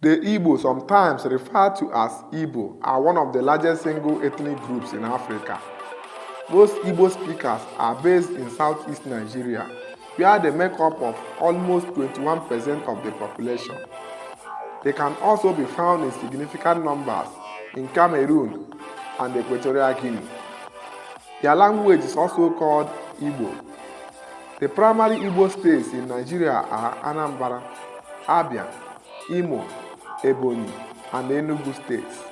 The Igbo, sometimes referred to as Igbo, are one of the largest single ethnic groups in Africa. Most Igbo speakers are based in southeast Nigeria, where they make up of almost 21% of the population. They can also be found in significant numbers in Cameroon and Equatorial Guinea. Their language is also called Igbo. The primary Igbo states in Nigeria are Anambra, Abia, Imo, Ebonyi, and Enugu states.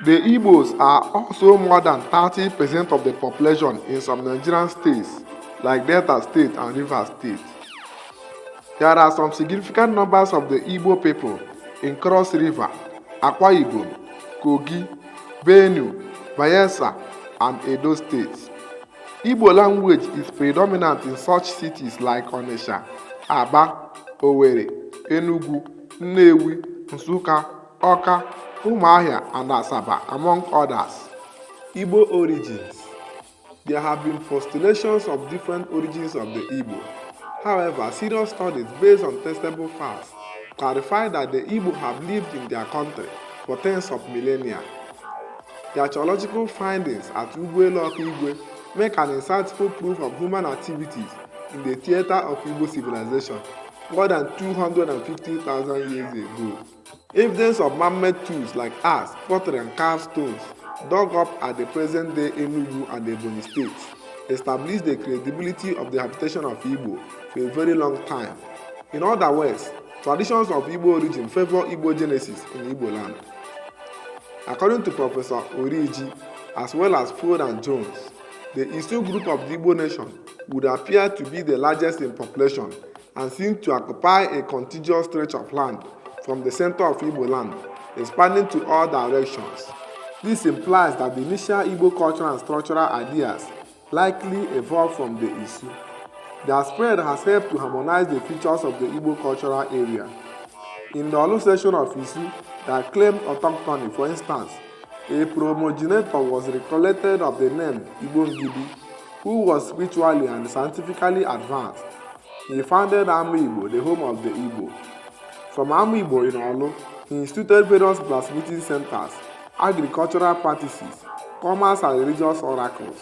The Igbos are also more than 30% of the population in some Nigerian states like Delta State and Rivers State. There are some significant numbers of the Igbo people in Cross River, Akwa Ibom, Kogi, Benue, Bayelsa, and Edo states. Igbo language is predominant in such cities like Onitsha, Aba, Owerri, Enugu, Nnewi, Nsukka, Awka, Umuahia, and Asaba, among others. Igbo origins. There have been postulations of different origins of the Igbo. However, serious studies based on testable facts clarify that the Igbo have lived in their country for tens of millennia. The archaeological findings at Ugwe make an insightful proof of human activities in the theater of Igbo civilization more than 250,000 years ago. Evidence of man-made tools like axe, pottery, and carved stones dug up at the present-day Enugu and Ebonyi states established the credibility of the habitation of Igbo for a very long time. In other words, traditions of Igbo origin favor Igbo genesis in Igbo land. According to Professor Oriji, as well as Ford and Jones, the Isu group of the Igbo nation would appear to be the largest in population and seem to occupy a contiguous stretch of land from the center of Igbo land, expanding to all directions. This implies that the initial Igbo cultural and structural ideas likely evolved from the Isu. Their spread has helped to harmonize the features of the Igbo cultural area. In the Olu section of Isu that claimed autochthony, for instance, a promogenitor was recollected of the name Igbo Ngidi, who was spiritually and scientifically advanced. He founded Amu Igbo, the home of the Igbo. From Amu Igbo in Olu, he instituted various blacksmithing centers, agricultural practices, commerce and religious oracles.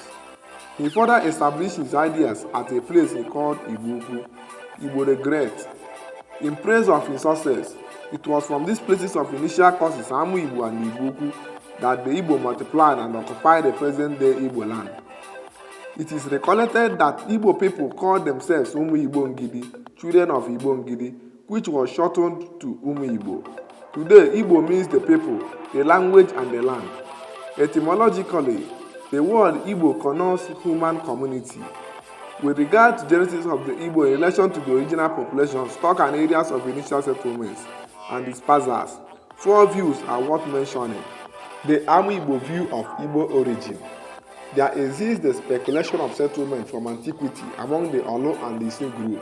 He further established his ideas at a place he called Igbo, Igbo the Great. In praise of his success, it was from these places of initial causes, Amu Igbo and Igbo, that the Igbo multiplied and occupied the present-day Igbo land. It is recollected that Igbo people called themselves Umu Igbo Ngidi, children of Igbo Ngidi, which was shortened to Umu Igbo. Today, Igbo means the people, the language, and the land. Etymologically, the word Igbo connotes human community. With regard to genesis of the Igbo in relation to the original population, stock and areas of initial settlements, and dispersals, four views are worth mentioning. The Amu Igbo view of Igbo origin. There exists the speculation of settlement from antiquity among the Olu and the Isu group.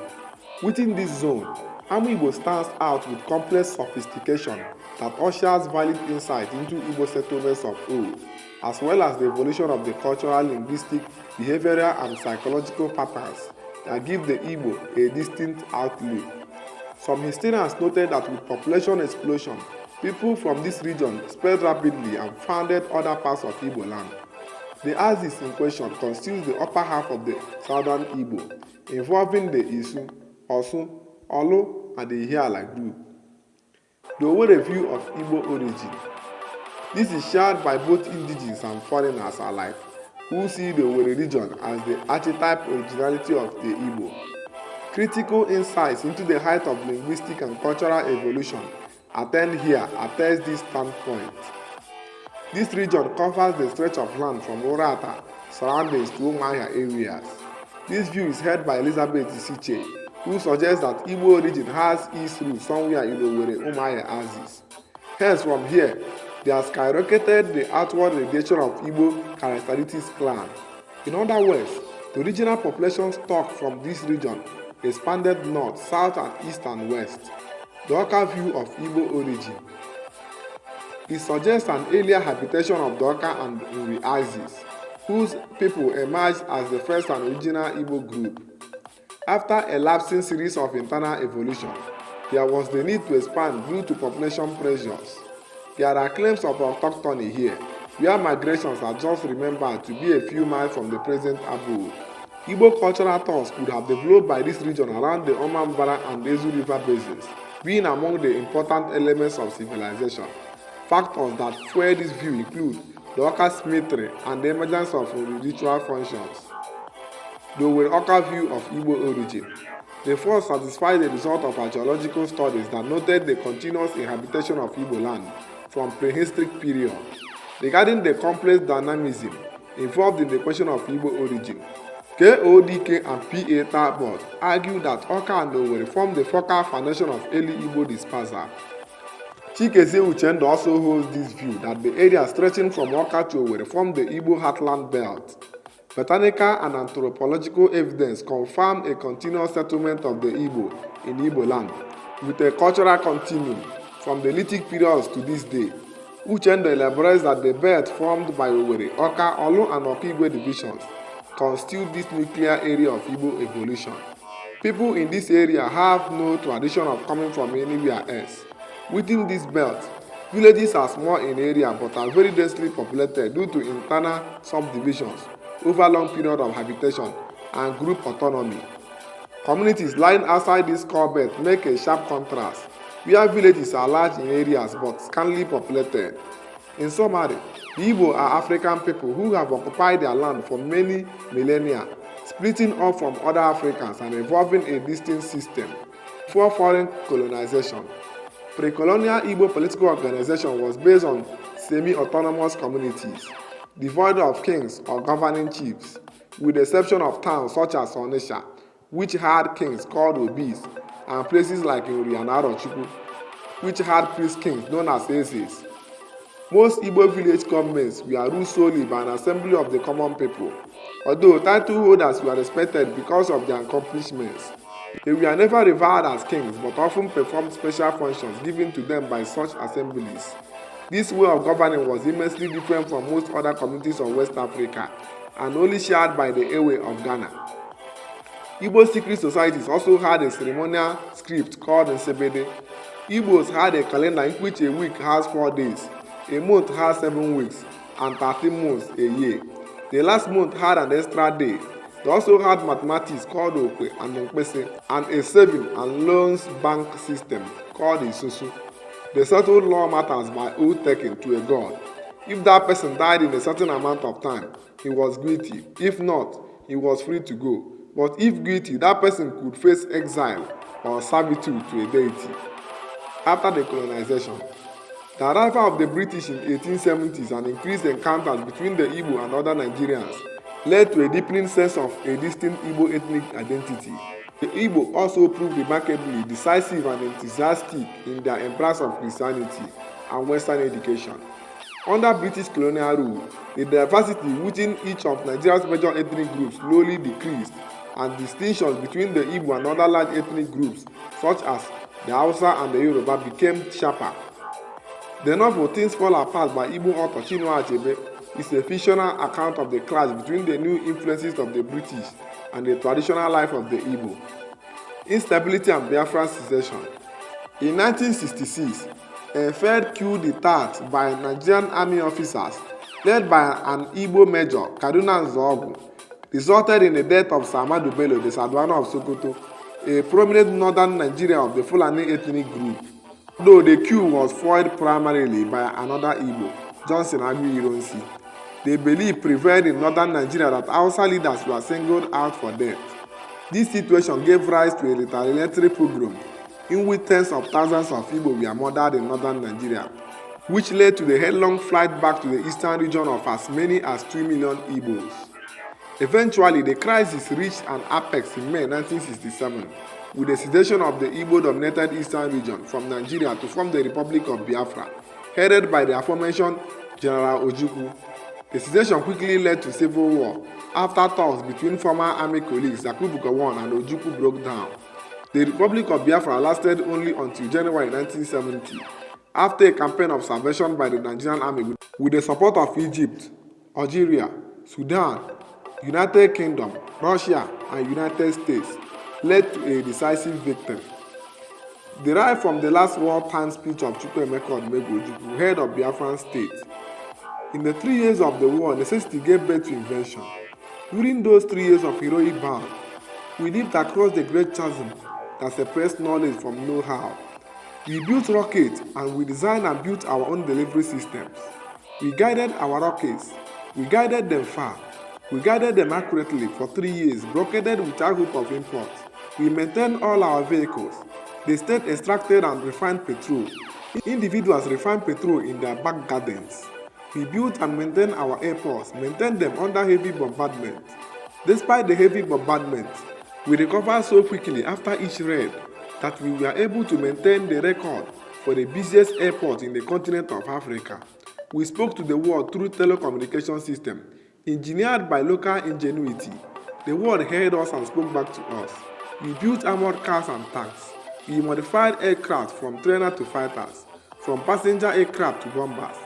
Within this zone, Amu Igbo stands out with complex sophistication that ushers valid insight into Igbo settlements of old, as well as the evolution of the cultural, linguistic, behavioral, and psychological patterns that give the Igbo a distinct outlook. Some historians noted that with population explosion, people from this region spread rapidly and founded other parts of Igbo land. The axis in question constitutes the upper half of the southern Igbo, involving the Isu, Osun, Olu, and the Ihiala group. The Owerri view of Igbo origin. This is shared by both indigenous and foreigners alike, who see the Owerri region as the archetype originality of the Igbo. Critical insights into the height of linguistic and cultural evolution attained here attest this standpoint. This region covers the stretch of land from Orata surroundings to Umuahia areas. This view is held by Elizabeth Isiche, who suggests that Igbo origin has its roots somewhere in the Owerri Umuahia axis. Hence, from here, they have skyrocketed the outward radiation of Igbo characteristics clan. In other words, the original population stock from this region expanded north, south, and east and west. The Awka view of Igbo origin. It suggests an earlier habitation of the Awka and Nri axis, whose people emerged as the first and original Igbo group. After a lapsing series of internal evolution, there was the need to expand due to population pressures. There are claims of autochthony here, where migrations are just remembered to be a few miles from the present abode. Igbo cultural thoughts could have developed by this region around the Omambara and Ezu River basins, being among the important elements of civilization. Factors that fuel this view include the Oka symmetry and the emergence of ritual functions. The Oka view of Igbo origin. The first satisfied the result of archaeological studies that noted the continuous inhabitation of Igbo land from prehistoric period. Regarding the complex dynamism involved in the question of Igbo origin, KODK and PA Talbot argue that Oka and Owerri form the focal foundation of early Igbo dispersal. Chikezie Uchendu also holds this view that the area stretching from Oka to Owerri form the Igbo heartland belt. Botanical and anthropological evidence confirm a continuous settlement of the Igbo in Igbo land, with a cultural continuum from the Lithic periods to this day. Uchendu elaborates that the belt formed by Owerri, Oka, Olu and Okigwe divisions constitute this nuclear area of Igbo evolution. People in this area have no tradition of coming from anywhere else. Within this belt, villages are small in area but are very densely populated due to internal subdivisions over long period of habitation and group autonomy. Communities lying outside this core belt make a sharp contrast, where villages are large in areas but scantily populated. In summary, the Igbo are African people who have occupied their land for many millennia, splitting off from other Africans and evolving a distinct system before foreign colonization. Pre-colonial Igbo political organization was based on semi-autonomous communities, devoid of kings or governing chiefs, with the exception of towns such as Onitsha, which had kings called Obis, and places like Uri and Arochukwu, which had priest kings known as Ezes. Most Igbo village governments were ruled solely by an assembly of the common people, although title holders were respected because of their accomplishments. They were never revered as kings but often performed special functions given to them by such assemblies. This way of governing was immensely different from most other communities of West Africa and only shared by the Ewe of Ghana. Igbo secret societies also had a ceremonial script called Nsebede. Igbos had a calendar in which a week has 4 days, a month has 7 weeks, and 13 months a year. The last month had an extra day. They also had mathematics called Okwe and Nkpese, and a saving and loans bank system called Isusu. They settled law matters by oath taken to a god. If that person died in a certain amount of time, he was guilty. If not, he was free to go. But if guilty, that person could face exile or servitude to a deity. After the colonization, the arrival of the British in 1870s and increased encounters between the Igbo and other Nigerians led to a deepening sense of a distinct Igbo ethnic identity. The Igbo also proved remarkably decisive and enthusiastic in their embrace of Christianity and Western education. Under British colonial rule, the diversity within each of Nigeria's major ethnic groups slowly decreased, and distinctions between the Igbo and other large ethnic groups, such as the Hausa and the Yoruba, became sharper. The novel Things Fall Apart by Igbo author Chinua Achebe is a fictional account of the clash between the new influences of the British and the traditional life of the Igbo. Instability and Biafran secession. In 1966, a failed coup d'etat by Nigerian army officers, led by an Igbo major, Kaduna Nzogu, resulted in the death of Samadu Bello, the Sadwana of Sokoto, a prominent northern Nigeria of the Fulani ethnic group. Though the coup was foiled primarily by another Igbo, Johnson Agui Ironsi, the belief prevailed in northern Nigeria that Hausa leaders were singled out for death. This situation gave rise to a retaliatory pogrom in which tens of thousands of Igbo were murdered in northern Nigeria, which led to the headlong flight back to the eastern region of as many as 2 million Igbos. Eventually, the crisis reached an apex in May 1967, with the secession of the Igbo-dominated eastern region from Nigeria to form the Republic of Biafra, headed by the aforementioned General Ojukwu. The secession quickly led to civil war after talks between former army colleagues Yakubu Gowon and Ojukwu broke down. The Republic of Biafra lasted only until January 1970, after a campaign of salvation by the Nigerian army with the support of Egypt, Algeria, Sudan, United Kingdom, Russia, and United States, led to a decisive victory. derived from the last wartime speech of Chukwuemeka Odumegwu, head of Biafran state. In the 3 years of the war, necessity gave birth to invention. During those 3 years of heroic battle, we lived across the great chasm that separates knowledge from know-how. We built rockets and we designed and built our own delivery systems. We guided our rockets. We guided them far. We guided them accurately for 3 years, blockaded without hope of import. We maintained all our vehicles. The state extracted and refined petrol. Individuals refined petrol in their back gardens. We built and maintained our airports, maintained them under heavy bombardment. Despite the heavy bombardment, we recovered so quickly after each raid that we were able to maintain the record for the busiest airport in the continent of Africa. We spoke to the world through telecommunication system, engineered by local ingenuity. The world heard us and spoke back to us. We built armored cars and tanks. We modified aircraft from trainer to fighters, from passenger aircraft to bombers.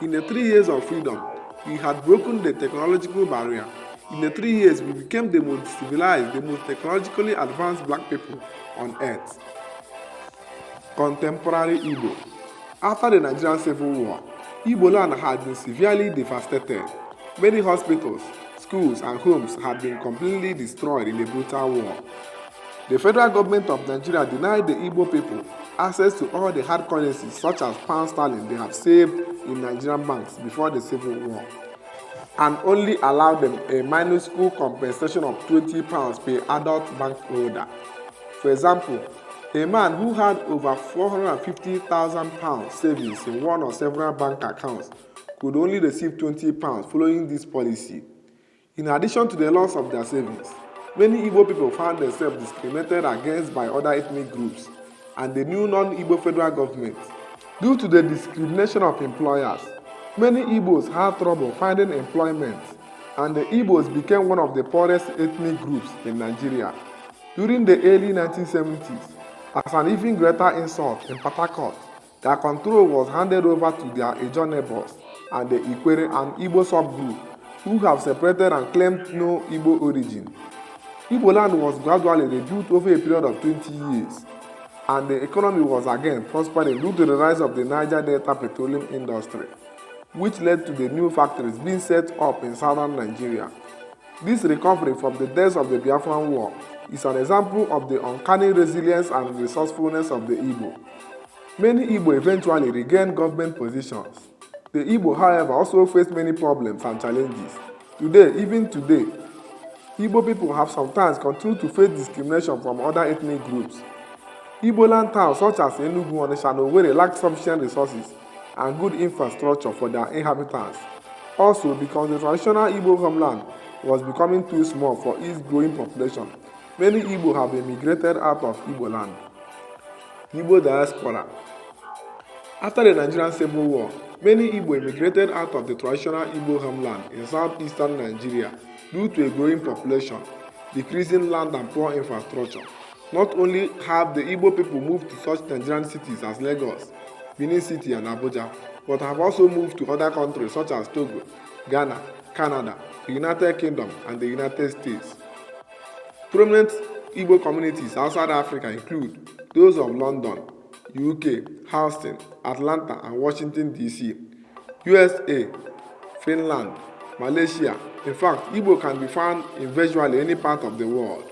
In the 3 years of freedom, we had broken the technological barrier. In the 3 years, we became the most civilized, the most technologically advanced black people on earth. Contemporary Igbo. After the Nigerian Civil War, Igbo land had been severely devastated. Many hospitals, schools, and homes had been completely destroyed in the brutal war. The federal government of Nigeria denied the Igbo people access to all the hard currencies such as pound sterling they had saved in Nigerian banks before the Civil War, and only allowed them a minuscule compensation of £20 per adult bank holder. For example, a man who had over £450,000 savings in one or several bank accounts could only receive £20 following this policy. In addition to the loss of their savings, many Igbo people found themselves discriminated against by other ethnic groups and the new non-Igbo federal government. Due to the discrimination of employers, many Igbos had trouble finding employment, and the Igbos became one of the poorest ethnic groups in Nigeria. During the early 1970s, as an even greater insult in Port Harcourt, their control was handed over to their Ijaw neighbors and the Ikwere and Igbo subgroup, who have separated and claimed no Igbo origin. Igbo land was gradually rebuilt over a period of 20 years, and the economy was again prospering due to the rise of the Niger Delta petroleum industry, which led to the new factories being set up in southern Nigeria. This recovery from the days of the Biafran War is an example of the uncanny resilience and resourcefulness of the Igbo. Many Igbo eventually regained government positions. The Igbo, however, also faced many problems and challenges. Even today, Igbo people have sometimes continued to face discrimination from other ethnic groups. Igbo land towns such as Enugu, Onitsha, and Owerri lacked sufficient resources and good infrastructure for their inhabitants. Also, because the traditional Igbo homeland was becoming too small for its growing population, many Igbo have emigrated out of Igbo land. Igbo diaspora. After the Nigerian Civil War, many Igbo emigrated out of the traditional Igbo homeland in southeastern Nigeria due to a growing population, decreasing land and poor infrastructure. Not only have the Igbo people moved to such Nigerian cities as Lagos, Benin City, and Abuja, but have also moved to other countries such as Togo, Ghana, Canada, the United Kingdom, and the United States. Prominent Igbo communities outside Africa include those of London, UK, Houston, Atlanta, and Washington, D.C., USA, Finland, Malaysia. In fact, Igbo can be found in virtually any part of the world.